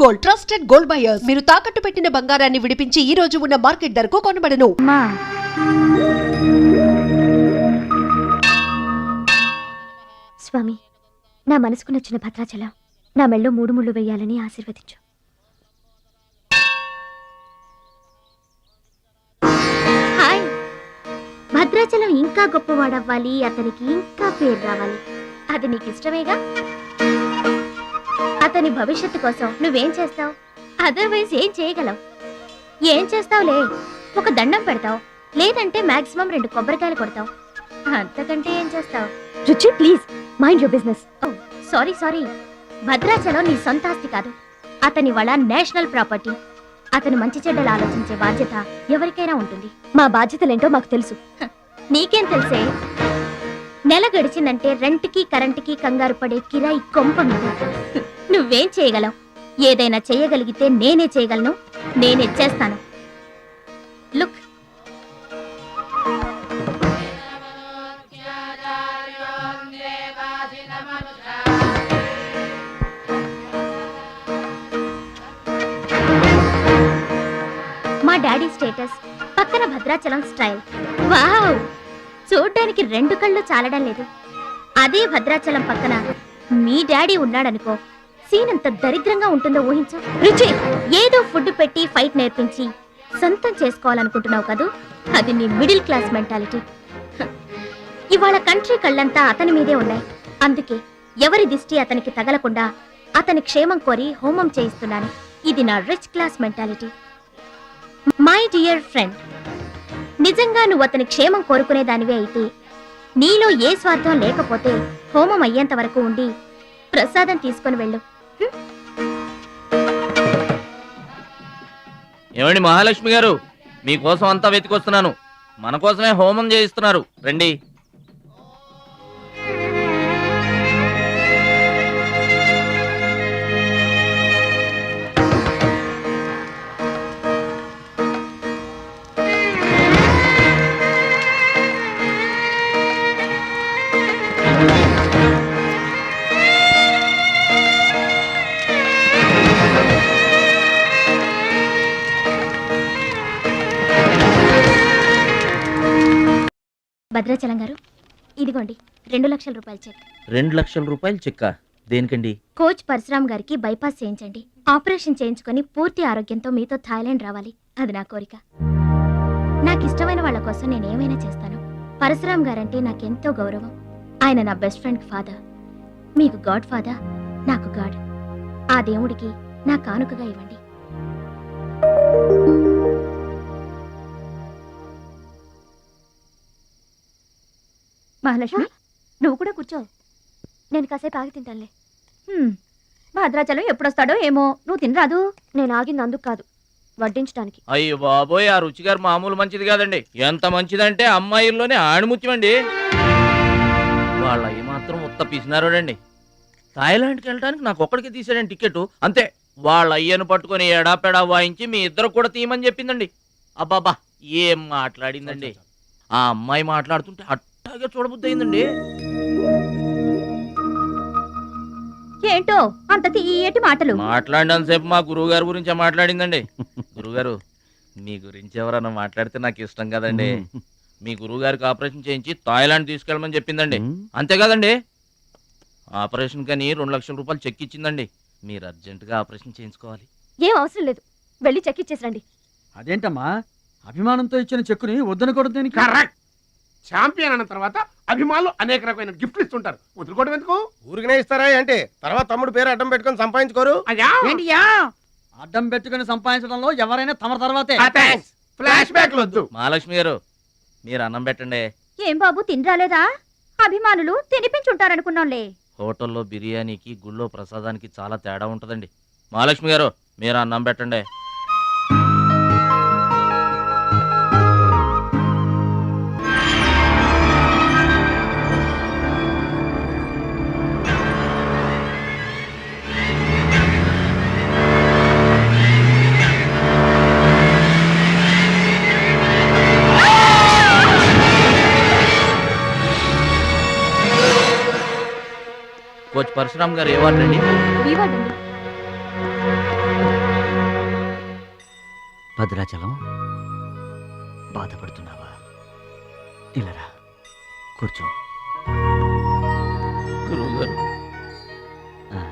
Gold, trusted gold buyers. మీరు తాకట్టు పెట్టిన బంగారాన్ని విడిపించి ఈ రోజు ఉన్న మార్కెట్ ధరకు కొనబడను. స్వామి, నా మనసుకు నచ్చిన భద్రాచలం నా మెళ్ళో 3 ముళ్ళు వేయాలని ఆశీర్వదించు. హాయ్. భద్రాచలం ఇంకా గొప్పవాడవ్వాలి, అతనికి ఇంకా పేరు రావాలి. అది నీకు ఇష్టమేగా? అతని భవిష్యత్తు కోసం నువ్వేం చేస్తావు? అదర్వైజ్ ఏం చేయగలవు? ఏం చేస్తావులే, ఒక దండం పెడతావు, లేదంటే మాక్సిమం 2 కొబ్బరికాయలు కొడతావు. అంతకంటే ఏం చేస్తావు? రుచి, please mind your business. Sorry, Bhadrachalam నీ సొంత ఆస్తి కాదు, అతని వాళ్ళ నేషనల్ ప్రాపర్టీ. అతను మంచి చెడ్డలు ఆలోచించే బాధ్యత ఎవరికైనా ఉంటుంది. మా బాధ్యతలేంటో మాకు తెలుసు. నీకేం తెలుసే? నెల గడిచిందంటే రెంట్కి కరెంటుకి కంగారు పడే కిరాయి కొంప మీద. నువ్వేం చేయగలవు? ఏదైనా చేయగలిగితే నేనే చేయగలను, నేనే చేస్తాను. లుక్, మా డాడీ స్టేటస్ పక్కన భద్రాచలం స్టైల్. వావ్, చూడ్డానికి 2 కళ్ళు చాలడం లేదు. అదే భద్రాచలం పక్కన మీ డాడీ ఉన్నాడనుకో, సీన్ ఎంత దరిద్రంగా ఉంటుందో ఊహించు. రుచి, ఏదో ఫుడ్ పెట్టి ఫైట్ నేర్పించి సొంతం చేసుకోవాలనుకుంటున్నావు కదూ, అది నీ మిడిల్ క్లాస్ మెంటాలిటీ. ఇవాళ కంట్రీ కళ్ళంతా అతని మీదే ఉన్నాయి. అందుకే ఎవరి దిష్టి అతనికి తగలకుండా అతని క్షేమం కోరి హోమం చేయిస్తున్నాను. ఇది నా rich class mentality. My dear friend, నిజంగా నువ్వు అతని క్షేమం కోరుకునే దానివే అయితే, నీలో ఏ స్వార్థం లేకపోతే హోమం అయ్యేంత వరకు ఉండి ప్రసాదం తీసుకొని వెళ్ళు. ఏమండి మహాలక్ష్మి గారు, మీకోసం అంతా వెతికొస్తున్నాను. మన కోసమే హోమం చేయిస్తున్నారు, రండి. భద్రాచలం గారు, ఇదిగోండి 2 లక్షల రూపాయల చెక్. 2 లక్షల రూపాయలు చెక్కా? దేనికండి? కోచ్ పరశురామ్ గారికి బైపాస్ చేయించండి. ఆపరేషన్ చేయించుకొని పూర్తి ఆరోగ్యంతో మీతో థాయిలాండ్ రావాలి. అది నా కోరిక. నాకు ఇష్టమైన వాళ్ళ కోసం నేనేమైనా చేస్తాను. పరశురామ్ గారంటే నాకెంతో గౌరవం. ఆయన నా బెస్ట్ ఫ్రెండ్ ఫాదర్. మీకు గాడ్ ఫాదర్, నాకు గాడ్. ఆ దేవుడికి నా కానుకగా ఇవ్వండి. మహాలక్ష్మి, నువ్వు కూడా కూర్చో. నేను కాసేపు ఆగి తింటానులే. భద్రాచలం ఎప్పుడొస్తాడో ఏమో, నువ్వు తినరాదు. నేను ఆగింది అందుకు కాదు, వడ్డించడానికి. అయ్యో బాబోయ్, ఆ రుచి గారు మామూలు మంచిది కాదండి. ఎంత మంచిదంటే అమ్మాయిల్లోనే ఆణిముత్యమండి. వాళ్ళ అయ్యి మాత్రం ఉత్త పిసినారోడండి. థాయిలాండ్కి వెళ్ళడానికి నాకు ఒక్కడికి తీసాడండి టికెట్, అంతే. వాళ్ళ అయ్యను పట్టుకొని ఎడాపెడా వాయించి మీ ఇద్దరు కూడా తీయమని చెప్పిందండి. అబ్బాబా, ఏం మాట్లాడిందండి. ఆ అమ్మాయి మాట్లాడుతుంటే అట్టాగే చూడబుద్ధి అయిందండి. ఏంటో అంత తీయటి మాటలు మాట్లాడినంతసేపు మా గురువు గారి గురించి మాట్లాడిందండి. గురుగారు, మీ గురించి ఎవరన్నా మాట్లాడితే నాకు ఇష్టం కదండి. మీ గురువు గారికి ఆపరేషన్ చేయించి థాయిలాండ్ తీసుకెళ్ళమని చెప్పిందండి. అంతే కదండి? ఆపరేషన్ కని 2 లక్షల రూపాయలు చెక్ ఇచ్చిందండి. మీరు అర్జెంటుగా ఆపరేషన్ చేయించుకోవాలి. ఏం అవసరం లేదు, వెళ్ళి చెక్ ఇచ్చేసరండి. అదేంటమ్మా, అభిమానంతో ఇచ్చిన చెక్కుని వద్దనకూడదు. కరెక్ట్. ఛాంపియన్ అన్న తర్వాత అభిమానులు అనేక రకమైన గిఫ్ట్లు ఇస్తుంటారు. వదులుకోవడం ఎందుకు? ఊరికనే ఇస్తారా అంటే తర్వాత తమ్ముడు పేరు అడ్డం పెట్టుకొని సంపాదించుకోరు. అడ్డం పెట్టుకుని సంపాదించడంలో ఎవరైనా తమ తర్వాతే. ఫ్లాష్ బ్యాక్ వద్దు. మహాలక్ష్మి గారు, మీరు అన్నం పెట్టండి. ఏం బాబు, తినరాలేదా? అభిమానులు తినిపించుంటారనుకున్నాంలే. హోటల్లో బిర్యానీకి గుళ్ళో ప్రసాదానికి చాలా తేడా ఉంటుందండి. మహాలక్ష్మి గారు, మీరు అన్నం పెట్టండి. కోచ్ పరశురామ్ గారు ఏ వార్డు అండి? బి వార్డ్ అండి. భద్రాచలం బాధపడుతున్నావా? ఇలారా కూర్చో. గురువు గారు, ఆ,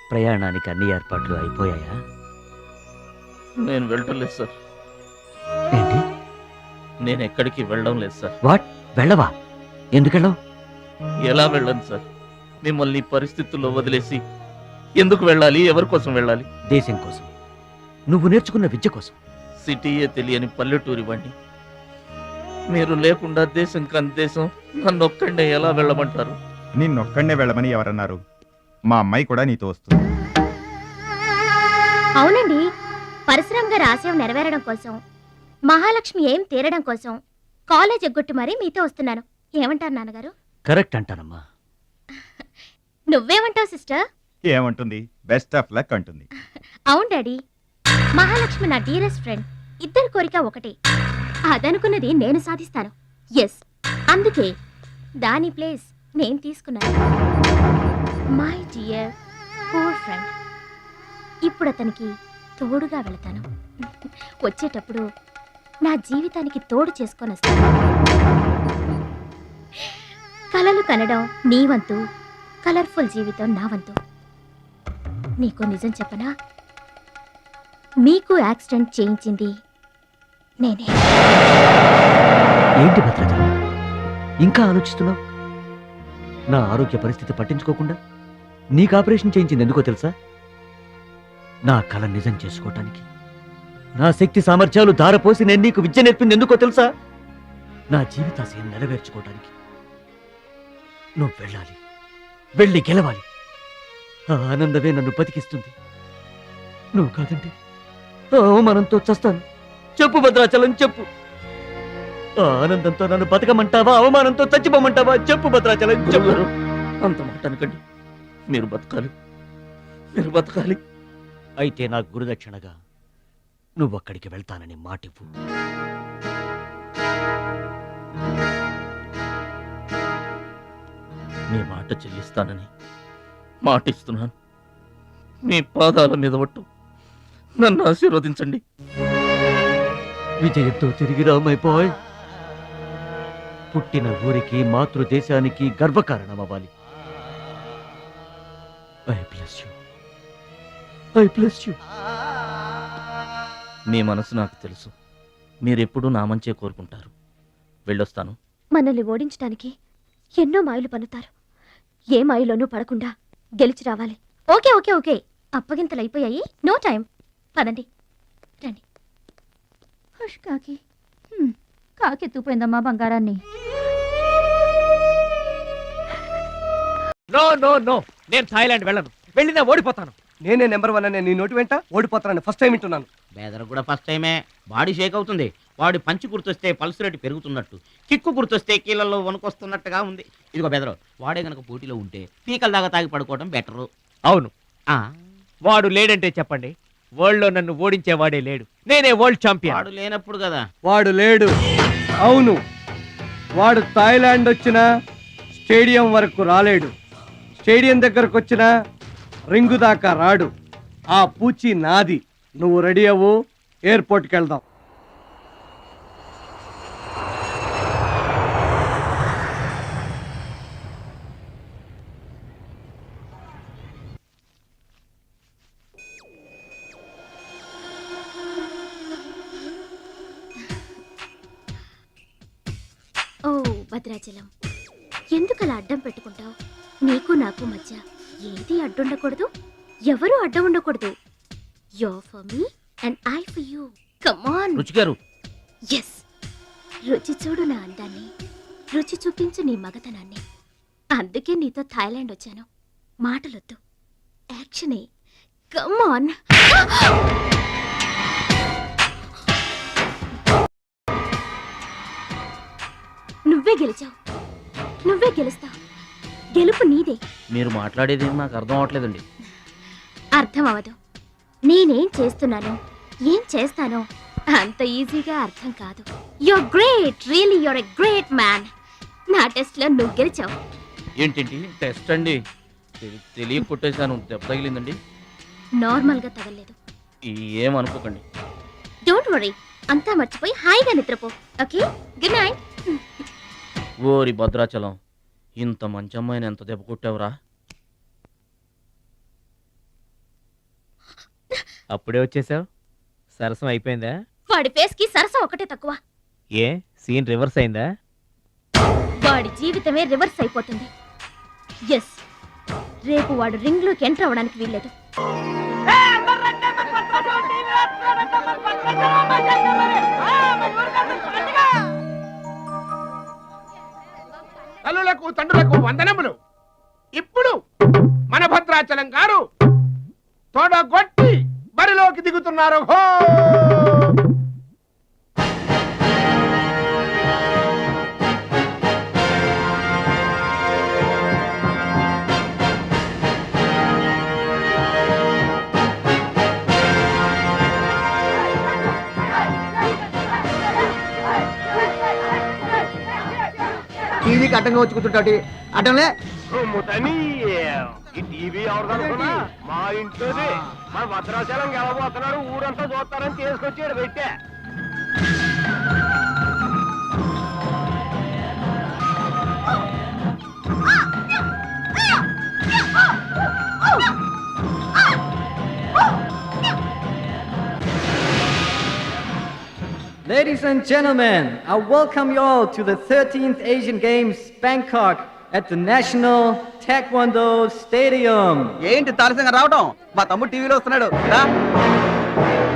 ప్రయాణానికి అన్ని ఏర్పాట్లు అయిపోయాయా? నేను వెళ్ళటం లేదు సార్. ఏంటి? నేను ఎక్కడికి వెళ్ళడం లేదు సార్. వాట్? వెళ్ళవా? ఎందుకెళ్ళవు? ఎలా వెళ్ళను సార్? మిమ్మల్ని ఈ పరిస్థితుల్లో వదిలేసి ఎందుకు వెళ్ళాలి? ఎవరి కోసం వెళ్ళాలి? దేశం కోసం, నువ్వు నేర్చుకున్న విద్య కోసం. సిటీయే తెలియని పల్లెటూరి వాణ్ణి. మీరు లేకుండా దేశం కాని దేశం నన్ను ఒక్కడే ఎలా వెళ్ళమంటారు? నిన్నొక్కడే వెళ్ళమని ఎవరన్నారు? మా అమ్మాయి కూడా నీతో వస్తుంది. అవునండి, పరశురామ్ గారి ఆశయం నెరవేరడం కోసం, మహాలక్ష్మి ఏం తీరడం కోసం కాలేజ్ ఎగ్గొట్టి మరీ మీతో వస్తున్నాను. ఏమంటారు నాన్నగారు? కరెక్ట్ అంటానమ్మా. నువ్వేమంటావు సిస్టర్? ఏమంటుంది? బెస్ట్ ఆఫ్ లక్ అంటుంది. అవును డాడీ, మహాలక్ష్మి నా డీరెస్ట్ ఫ్రెండ్. ఇద్దరి కోరిక ఒకటే, అదనుకున్నది నేను సాధిస్తాను. ఎస్, అందుకే దాని ప్లేస్ నేను తీసుకున్నాను. My dear poor friend. ఇప్పుడు అతనికి తోడుగా వెళతాను. వచ్చేటప్పుడు నా జీవితానికి తోడు చేసుకొని వస్తాను. కలలు కనడం నీ వంతు, కలర్ఫుల్ జీవితం నా వంతు. నీకు నిజం చెప్పనా? మీకు యాక్సిడెంట్ చేయించింది నేనే. ఏంటి భద్రాచలం, ఇంకా ఆలోచిస్తున్నావు? నా ఆరోగ్య పరిస్థితి పట్టించుకోకుండా నీకు ఆపరేషన్ చేయించింది ఎందుకో తెలుసా? నా కళ నిజం చేసుకోవటానికి. నా శక్తి సామర్థ్యాలు ధారపోసి నేను నీకు విద్య నేర్పింది ఎందుకో తెలుసా? నా జీవితాశయం నెరవేర్చుకోవటానికి. నువ్వు వెళ్ళాలి, వెళ్ళి గెలవాలి. ఆ ఆనందమే నన్ను బతికిస్తుంది. నువ్వు కాదంటే ఆ అవమానంతో చస్తాను. చెప్పు భద్రాచలం, చెప్పు. ఆ ఆనందంతో నన్ను బతకమంటావా, అవమానంతో చచ్చిపోమంటావా? చెప్పు భద్రాచలం, చెప్పు. గురువు గారు, అంత మాట అనకండి. మీరు బతకాలి, మీరు బతకాలి. అయితే నా గురుదక్షిణగా నువ్వు అక్కడికి వెళ్తానని మాటివ్వు. మీ మాట చెల్లిస్తానని మాటిస్తున్నాను. మీ పాదాల మీద పట్టు నన్ను ఆశీర్వదించండి. విజయంతో తిరిగి రామైపోయ్. పుట్టిన ఊరికి, మాతృదేశానికి గర్వకారణమవ్వాలి. I bless you, I bless you. మీ మనసు నాకు తెలుసు. మీరెప్పుడూ నా మంచే కోరుకుంటారు. వెళ్ళొస్తాను. మనల్ని ఓడించడానికి ఎన్నో మాయలు పన్నుతారు. ఏ మాయలోనూ పడకుండా గెలిచి రావాలి. ఓకే ఓకే ఓకే, అప్పగింతలు అయిపోయాయి. No time. పదండి, రండి. హుష్ కాకి. కాకెత్తుపోయిందమ్మా బంగారాన్ని. నో నో నో, నేను థాయిలాండ్ వెళ్ళను. వెళ్ళినా ఓడిపోతాను. నేనే నెంబర్ 1 అనే నీ నోటి వెంట ఓడిపోతానని ఫస్ట్ టైం వింటున్నాను. బేదర్ కూడా ఫస్ట్ టైమే. బాడీ షేక్ అవుతుంది. వాడి పంచి గుర్తొస్తే పల్స్ రేటు పెరుగుతున్నట్టు, కిక్కు గుర్తొస్తే కీళ్ళల్లో వణుకొస్తున్నట్టుగా ఉంది. ఇదిగో బెదరు, వాడే గనక పోటీలో ఉంటే పీకల దాకా తాగి పడుకోవడం బెటరు. అవును, వాడు లేడంటే చెప్పండి. వరల్డ్ లో నన్ను ఓడించేవాడే లేడు. నేనే వరల్డ్ ఛాంపియన్. వాడు లేనప్పుడు కదా. వాడు లేడు. అవును, వాడు థాయిలాండ్ వచ్చినా స్టేడియం వరకు రాలేడు. స్టేడియం దగ్గరకు వచ్చినా రింగు దాకా రాడు. ఆ పూచి నాది. నువ్వు రెడీ అవ్వు, ఎయిర్పోర్ట్కి వెళ్దాం. ఓ భద్రాచలం, ఎందుకలా అడ్డం పెట్టుకుంటావు? నీకు నాకు మధ్య ఏది అడ్డుండకూడదు, ఎవరు అడ్డం ఉండకూడదు. You're for me and I for you. Come on. రుచి గారు, Yes. రుచి చూడు నా అందాన్ని, రుచి చూపించు నీ మగతనాన్ని. అందుకే నీతో థాయిలాండ్ వచ్చాను. మాటలొద్దు, యాక్షనే. Come on. నువ్వే గెలిచావు, నువ్వే గెలుస్తావు. గెలుపు నీదే. మీరు మాట్లాడేది నాకు అర్థం అవట్లేదండి. అర్థం అవదు. నేనేం చేస్తున్నానో, ఏం చేస్తానో అంత ఈజీగా అర్థం కాదు. You're great, really you're a great man. నా టెస్ట్లో నువ్వు గెలిచావు. ఏంటండి టెస్ట్ అండి? తెలియ కొట్టేశాను. దెబ్బ తగిలిందండి. నార్మల్గా తగలేదు. ఏమనుకోకండి. డోంట్ డోంట్ వరీ, అంతా మర్చిపోయి హాయిగా నిద్రపో. Okay, good night. ఓరి భద్రాచలం, ఇంత మంచి అమ్మాయిని ఎంత దెబ్బ కొట్టావురా? అప్పుడే వచ్చేసావు? సరసం అయిపోయిందా? వాడి ఫేస్ కి సరసం ఒకటే తక్కువ. ఏ సీన్ రివర్స్ అయిందా? వాడి జీవితమే రివర్స్ అయిపోతుంది. ఎస్, రేపు వాడు రింగ్ లోకి ఎంటర్ అవడానికి వీల్లేదు. తల్లులకు తండ్రులకు వందనములు. ఇప్పుడు మన భద్రాచలం గారు తోడగొట్టి బరిలోకి దిగుతున్నారు. హో! టీవీకి అడ్డంగా వచ్చి కూర్చుంటాటి అడ్డంలే ఈ టీవీ ఎవరిదనుకున్నా మా ఇంట్లోది. మా భద్రాచలం గెలబోతున్నాడు, ఊరంతా చూస్తారని తీసుకొచ్చాడు పెట్టే. Ladies and gentlemen, I welcome you all to the 13th Asian Games, Bangkok, at the National Taekwondo Stadium. ఏంటి తారసంగా రావడం? మా తమ్ముడు టీవీలో వస్తున్నాడు.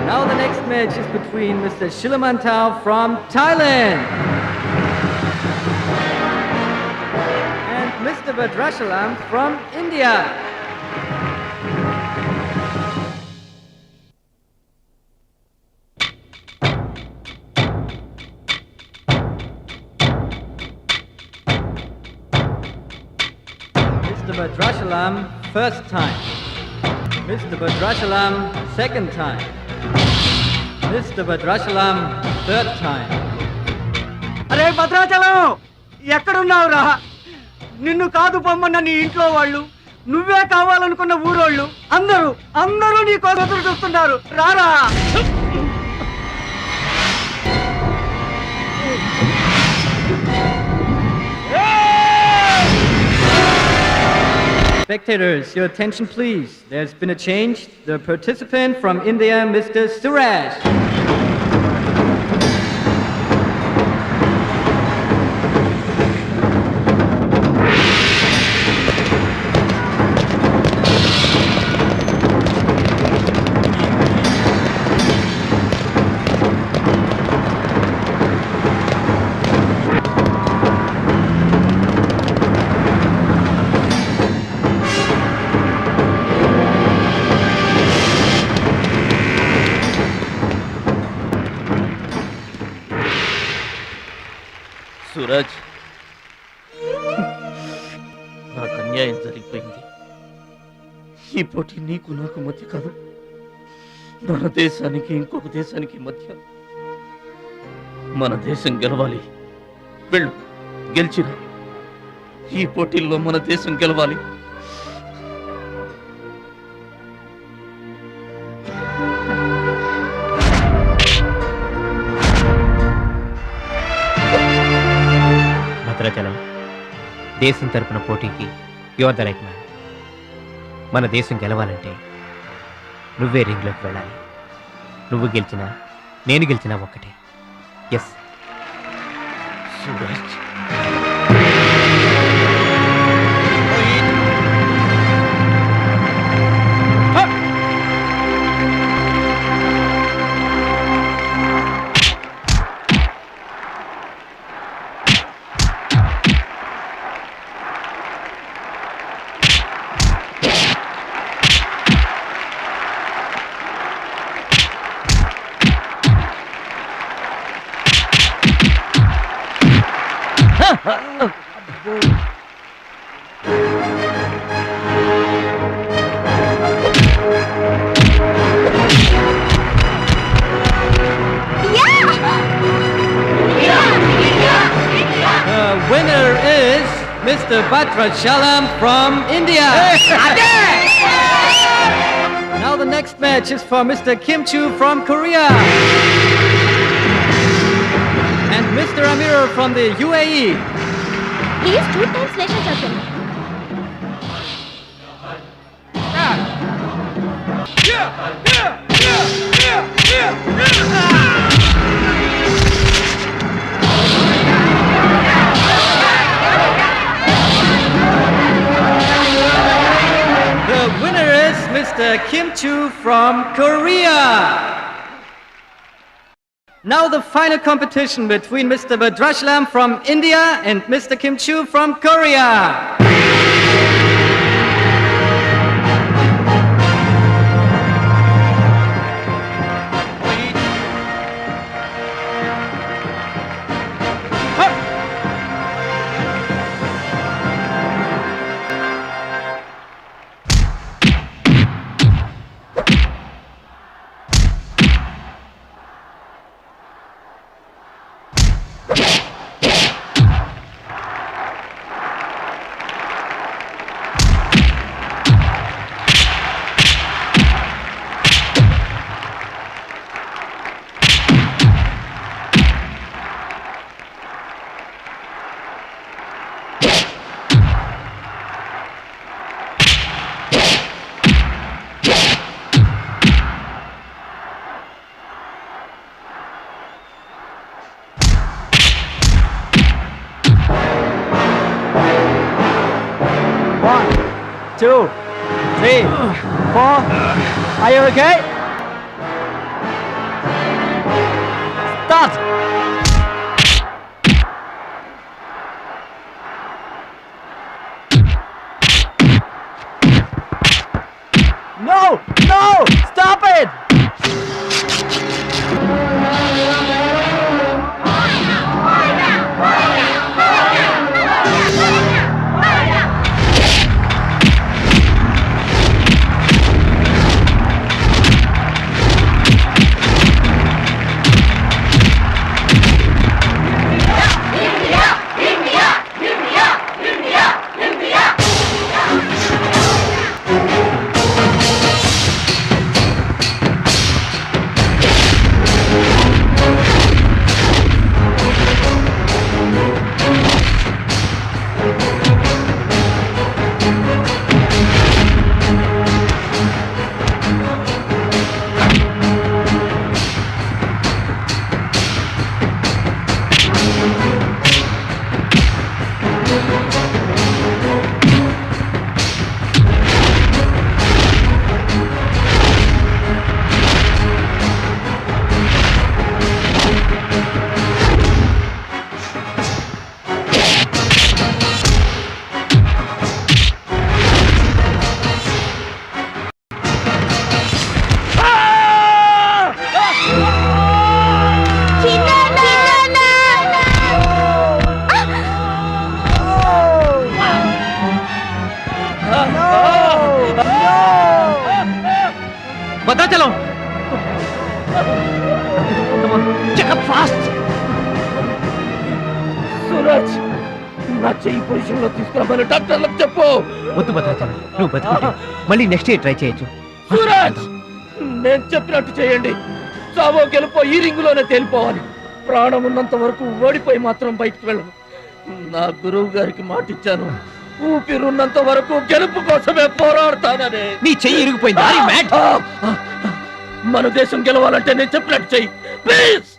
Now the next match is between Mr. Shilamantau from Thailand and Mr. Badrashalam from India. Mr. Badrashalam, first time. Mr. Badrashalam, second time. Mr. Badrashalam, third time. అరే భద్రాచలం, ఎక్కడున్నావురా? నిన్ను కాదు పొమ్మన్న నీ ఇంట్లో వాళ్ళు, నువ్వే కావాలనుకున్న ఊరోళ్ళు అందరూ నీ కోసం ఎదురు చూస్తున్నారు. రారా. Spectators, your attention please. There's been a change. The participant from India, Mr. Suraj. Suraj, నాకు అన్యాయం జరిగిపోయింది. ఈ పోటీ నీకు నాకు మధ్య కాదు, మన దేశానికి ఇంకొక దేశానికి మధ్య. మన దేశం గెలవాలి. వెళ్ళు, గెలిచిరా. ఈ పోటీల్లో మన దేశం గెలవాలి. భద్రాచలం, దేశం తరపున పోటీకి యువర్ ద రైట్ మ్యాన్. మన దేశం గెలవాలంటే నువ్వే రింగ్లోకి వెళ్ళాలి. నువ్వు గెలిచినా నేను గెలిచినా ఒక్కటే. Yes Suraj. The winner is Mr. Badrashalam from India. Now the the next match is for Mr. Kim Chu from Korea and Mr. Amir from the UAE. He is 2 times national champion. The winner is Mr. Kim Chu from Korea. Now the final competition between Mr. Bhadrachalam from India and Mr. Kim Chu from Korea. Two, three, four. Are you okay? Start. No! No! Stop it! Bhadrachalam Suraj నా చెయ్యి position లో తీసుకురామని డాక్టర్లకు చెప్పు. వద్దు భద్రాచలం, నువ్వు బతుకుంటే మళ్ళీ next year try చేయొచ్చు. సూరజ్ నేను చెప్పినట్టు చేయండి. చావో గెలుపో ఈ రింగులోనే తేలిపోవాలి. ప్రాణం ఉన్నంత వరకు ఓడిపోయి మాత్రం బయటకు వెళ్ళను. నా గురువు గారికి మాట ఇచ్చాను, ఊపిరున్నంత వరకు గెలుపు కోసమే పోరాడతానని. నీ చెయ్యి ఇరిగిపోయింది. మన దేశం గెలవాలంటే నేను చెప్పినట్టు చెయ్యి ప్లీజ్.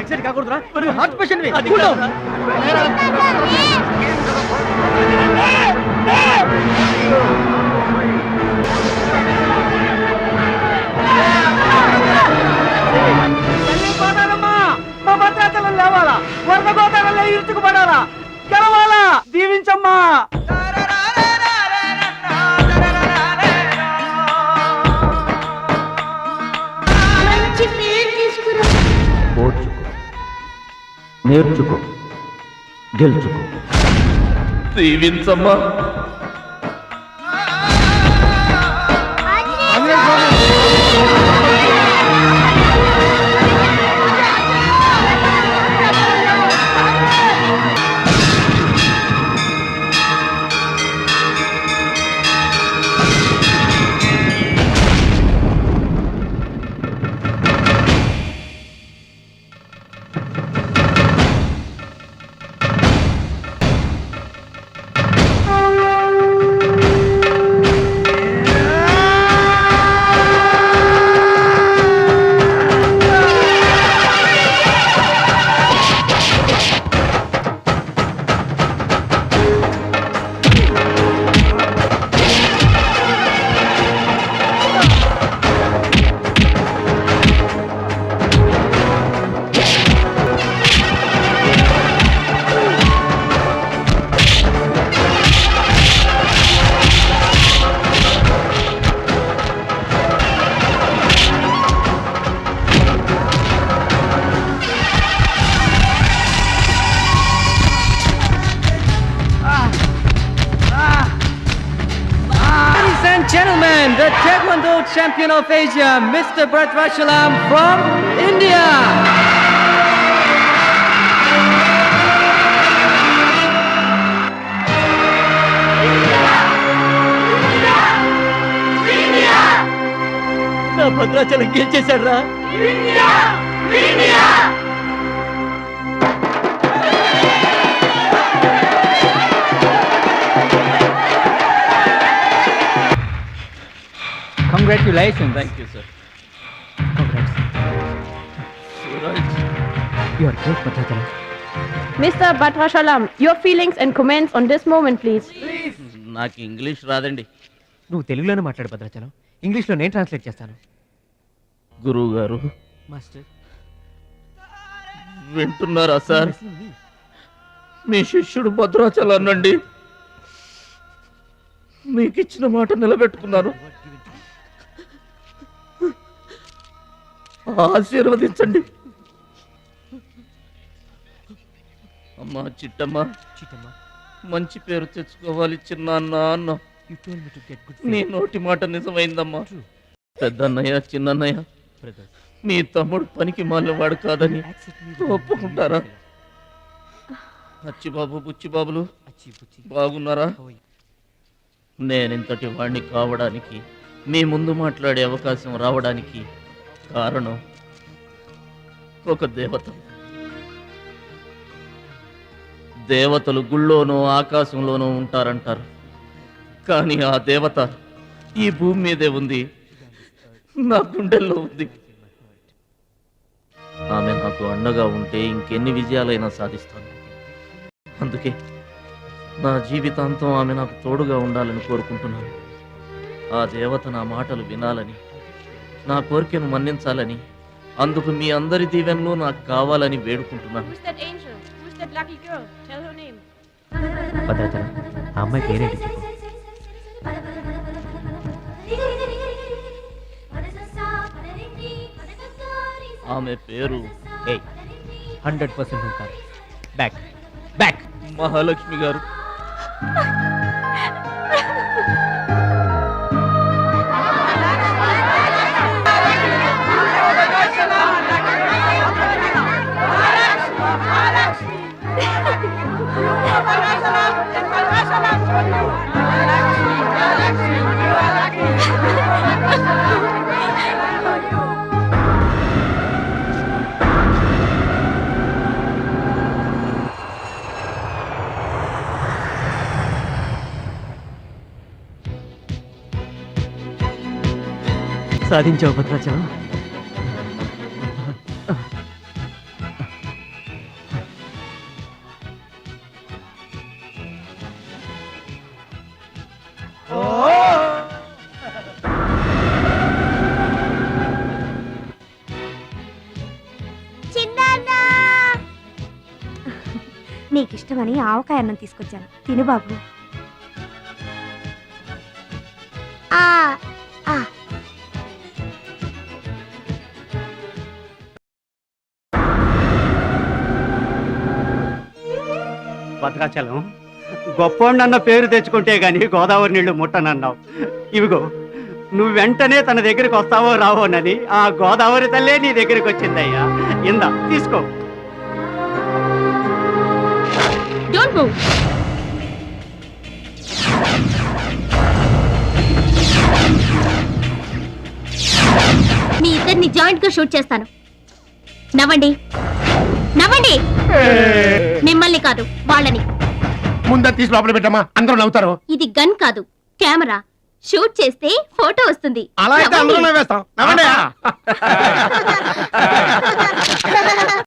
ఎక్సైట్ కాకూడదురా హార్ట్ పేషెంట్ మా భద్రాచలం లేవాలా వరద గోదావరిలో ఇరుచుకుపడాలా గెలవాలా దీవించమ్మా ఓర్చుకో నేర్చుకో గెలుచుకో దీవించమ్మా. Gentlemen, the Taekwondo champion of Asia, Mr. Bhadrachalam from India. నా భద్రాచలం గెలిచేశాడు రా Congratulations. Thank you, sir. Congrats. Suraj. You are great, Bhadrachalam. Mr. Bhadrachalam, your feelings and comments on this moment, please. నాకు English రాదండి. నువ్వు తెలుగులోనే మాట్లాడు భద్రాచలం, ఇంగ్లీష్లో నేను translate చేస్తాను. గురువు గారు మాస్టర్ వింటున్నారా సార్? మీ శిష్యుడు భద్రాచలాన్నండి. మీకు ఇచ్చిన మాట నిలబెట్టుకున్నాను. ఆశీర్వదించండి. అమ్మా చిట్టమ్మ, మంచి పేరు తెచ్చుకోవాలి చిన్న అన్న. నీ నోటి మాట నిజమైందమ్మా. పెద్దన్నయ్య చిన్నన్నయ్య మీ తమ్ముడు పనికి మాలినవాడు కాదని ఒప్పుకుంటారా? అచ్చిబాబు బుచ్చిబాబులు బాగున్నారా? నేనింతటి వాణ్ణి కావడానికి, మీ ముందు మాట్లాడే అవకాశం రావడానికి కారణం ఒక దేవత. దేవతలు గుళ్ళోనూ ఆకాశంలోనూ ఉంటారంటారు, కానీ ఆ దేవత ఈ భూమి మీదే ఉంది, నా గుండెల్లో ఉంది. ఆమె నాకు అండగా ఉంటే ఇంకెన్ని విజయాలైనా సాధిస్తాను. అందుకే నా జీవితాంతం ఆమె నాకు తోడుగా ఉండాలని కోరుకుంటున్నాను. ఆ దేవత నా మాటలు వినాలని, నా కోరికను మన్నించాలని, అందుకు మీ అందరి దీవెనలు నాకు కావాలని వేడుకుంటున్నాను. భద్రాచలం, ఆ అమ్మాయి పేరేంటి చెప్పు. ఆమె పేరు 100% నువ్వు కాదు. బ్యాక్ బ్యాక్ మహాలక్ష్మి గారు. సాధించావు భద్రాచలం. నీకిష్టమని ఆవకాయ అన్నం తీసుకొచ్చాను, తిను బాబు. భద్రాచలం, గొప్పోండన్న పేరు తెచ్చుకుంటే గాని గోదావరి నీళ్లు ముట్టనన్నావు. ఇవిగో నువ్వు వెంటనే తన దగ్గరికి వస్తావో రావోనని ఆ గోదావరి తల్లే నీ దగ్గరికి వచ్చిందయ్యా. ఇందా తీసుకో. Don't move. మీ ఇద్దరిని జాయింట్ గా షూట్ చేస్తాను. నవ్వండి, నవ్వండి. మిమ్మల్ని కాదు, వాళ్ళని. ముందే తీసి లోపల పెట్టమ్మా, అందరూ నవ్వుతారు. ఇది గన్ కాదు, కెమెరా. షూట్ చేస్తే ఫోటో వస్తుంది. అలా అయితే అందరూ నవ్వేస్తాం. నవ్వండి.